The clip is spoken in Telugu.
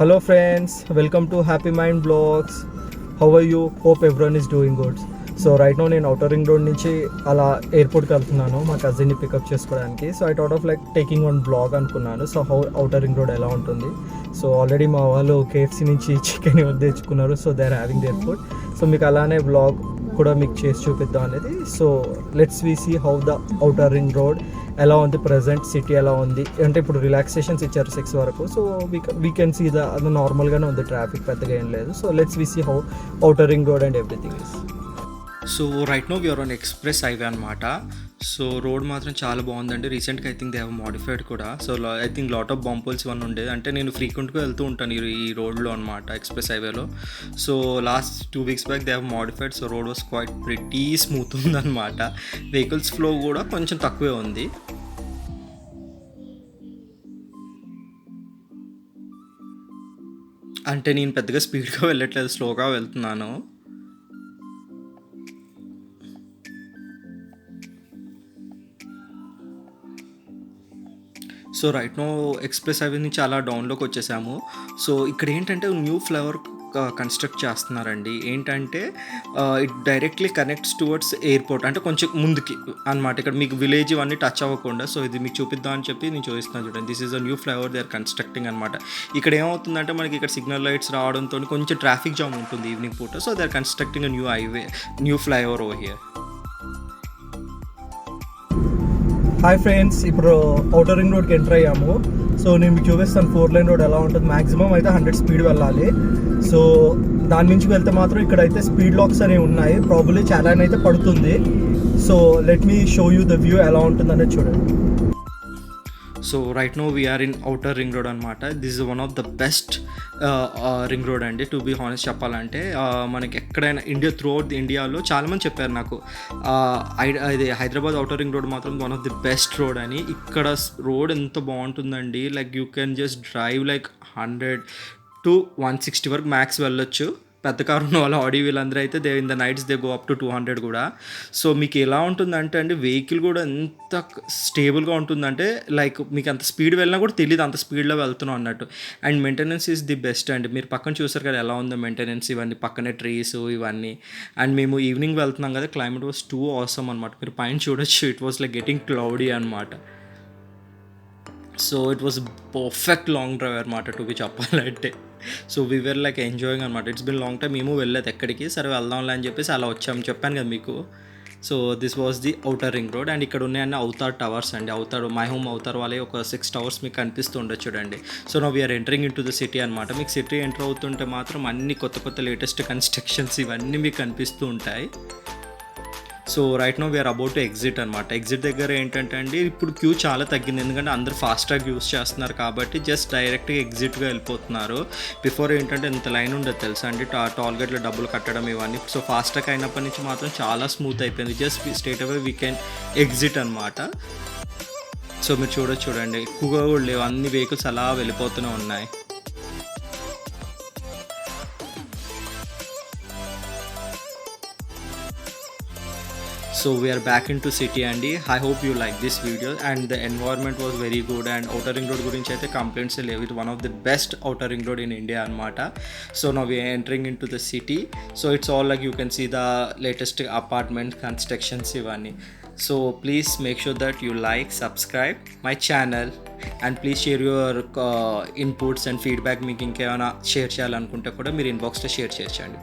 Hello friends, welcome to Happy Mind Vlogs. How are you? Hope everyone is doing good. So right now నేను అవుటర్ రింగ్ రోడ్ నుంచి అలా ఎయిర్పోర్ట్కి వెళ్తున్నాను మా కజిన్ని పికప్ చేసుకోవడానికి. So I thought of like taking one blog అనుకున్నాను. So how outer ring road ఎలా ఉంటుంది. సో ఆల్రెడీ మా వాళ్ళు కేఎఫ్సీ నుంచి చికెన్ తెచ్చుకున్నారు. So they are having their food. So మీకు అలానే బ్లాగ్ కూడా మీకు చేసి చూపిద్దాం అనేది. So let's we see how the outer ring road ఎలా ఉంది, ప్రజెంట్ సిటీ ఎలా ఉంది అంటే ఇప్పుడు రిలాక్సేషన్స్ ఇచ్చారు 6 వరకు. సో వీ కెన్ సీ అది నార్మల్గానే ఉంది, ట్రాఫిక్ పెద్దగా ఏం లేదు. So let's we see how outer ring road and everything is. So right now we're on express highway అనమాట. సో రోడ్ మాత్రం చాలా బాగుందండి. రీసెంట్గా I think they have modified కూడా. So I think lot of bumps ఇవన్నీ ఉండేది. అంటే నేను ఫ్రీక్వెంట్గా వెళ్తూ ఉంటాను ఈ రోడ్లో అనమాట, ఎక్స్ప్రెస్ హైవేలో. So last 2 weeks back they have modified. So road was quite pretty smooth ఉందన్నమాట. వెహికల్స్ ఫ్లో కూడా కొంచెం తక్కువే ఉంది. అంటే నేను పెద్దగా స్పీడ్గా వెళ్ళట్లేదు, స్లోగా వెళ్తున్నాను. So right now express highway నుంచి చాలా డౌన్లోకి వచ్చేసాము. సో ఇక్కడ ఏంటంటే న్యూ ఫ్లైఓవర్ కన్స్ట్రక్ట్ చేస్తున్నారండి. ఏంటంటే it directly connects towards airport, అంటే కొంచెం ముందుకి అనమాట. ఇక్కడ మీకు విలేజ్ ఇవన్నీ టచ్ అవ్వకుండా. సో ఇది మీకు చూపిద్దాం అని చెప్పి నేను చూపిస్తున్నాను చూడండి. This is a new flyover they are constructing అనమాట. ఇక్కడ ఏమవుతుందంటే మనకి ఇక్కడ సిగ్నల్ లైట్స్ రావడంతో కొంచెం ట్రాఫిక్ జామ్ ఉంటుంది ఈవినింగ్ పూట. So they are constructing a new flyover over here. Hi friends, ఇప్పుడు అవుటర్ రింగ్ రోడ్కి ఎంటర్ అయ్యాము. సో నేను మీకు చూపిస్తాను 4 lane రోడ్ ఎలా ఉంటుంది. మ్యాక్సిమం అయితే 100 స్పీడ్ వెళ్ళాలి. సో దాని నుంచి వెళ్తే మాత్రం ఇక్కడైతే స్పీడ్ లాక్స్ అనేవి ఉన్నాయి. ప్రాబబ్లీ చాలా అయితే పడుతుంది. So let me show you the view ఎలా ఉంటుంది అనేది చూడండి. So right now we're in outer ring road అనమాట. This is one of the best ring road అండి, టు బీ హానెస్ట్ చెప్పాలంటే. మనకి ఎక్కడైనా త్రూ అవుట్ ఇండియాలో చాలామంది చెప్పారు నాకు ఇది హైదరాబాద్ అవుటర్ రింగ్ రోడ్ మాత్రం one of the best road అని. ఇక్కడ రోడ్ ఎంత బాగుంటుందండి. Like you can just drive like 100 to 160 వరకు మ్యాక్స్ వెళ్ళొచ్చు. పెద్ద కారు ఉన్న వాళ్ళు ఆడి వీళ్ళందరూ అయితే in the nights they go up to 200 కూడా. సో మీకు ఎలా ఉంటుందంటే అండి, వెహికల్ కూడా ఎంత స్టేబుల్గా ఉంటుందంటే లైక్ మీకు అంత స్పీడ్ వెళ్ళినా కూడా తెలియదు అంత స్పీడ్లో వెళ్తున్నాం అన్నట్టు. And maintenance is the best అండి. మీరు పక్కన చూసారు కదా ఎలా ఉందో మెయింటెనెన్స్, ఇవన్నీ పక్కనే ట్రీస్ ఇవన్నీ. అండ్ మేము ఈవినింగ్ వెళ్తున్నాం కదా, క్లైమేట్ వాస్ టూ ఆసమ్ అనమాట. మీరు పైన చూడొచ్చు, it was like getting cloudy అనమాట. So it was perfect long drive అనమాట, టు బి చెప్పాలంటే. సో వీఆర్ లైక్ ఎంజాయింగ్ అనమాట. ఇట్స్ బిన్ లాంగ్ టైం మేము వెళ్ళలేదు ఎక్కడికి. సరే వెళ్దాంలే అని చెప్పేసి అలా వచ్చాము, చెప్పాను కదా మీకు. So this was the outer ring road. And ఇక్కడ ఉన్నాయన్న అవతార్ టవర్స్ అండి. మై హోమ్ అవతార్ వాళ్ళే ఒక 6 towers మీకు కనిపిస్తూ ఉండొచ్చు చూడండి. So now we are entering in to the city అనమాట. మీకు సిటీ ఎంటర్ అవుతుంటే మాత్రం అన్ని కొత్త లేటెస్ట్ కన్స్ట్రక్షన్స్ ఇవన్నీ మీకు కనిపిస్తూ ఉంటాయి. So right now we are about to exit అనమాట. ఎగ్జిట్ దగ్గర ఏంటంటే అండి ఇప్పుడు క్యూ చాలా తగ్గింది, ఎందుకంటే అందరూ ఫాస్ట్ ట్రాక్ యూస్ చేస్తున్నారు కాబట్టి జస్ట్ డైరెక్ట్గా ఎగ్జిట్గా వెళ్ళిపోతున్నారు. బిఫోర్ ఏంటంటే ఇంత లైన్ ఉండదు తెలుసా అండి, టోల్ గేట్లో డబ్బులు కట్టడం ఇవన్నీ. సో ఫాస్ట్ ట్రాక్ అయినప్పటి నుంచి మాత్రం చాలా స్మూత్ అయిపోయింది. Just straight away we can exit అనమాట. సో మీరు చూడండి, ఎక్కువగా కూడా లేవు, అన్ని వెహికల్స్ అలా వెళ్ళిపోతూనే ఉన్నాయి. So we are back into city అండి. I hope you like this video and the environment was very good. And outer ring road గురించి అయితే కంప్లైంట్స్ లేవు. It one of the best outer ring road in India అనమాట. So now we are entering into the city. So it's all like you can see the latest apartment constructions ఇవన్నీ. So please make sure that you like, subscribe my channel and please share your inputs and feedback. మీకు ఇంకేమైనా షేర్ చేయాలనుకుంటే కూడా మీరు ఇన్బాక్స్లో షేర్ చేయొచ్చండి.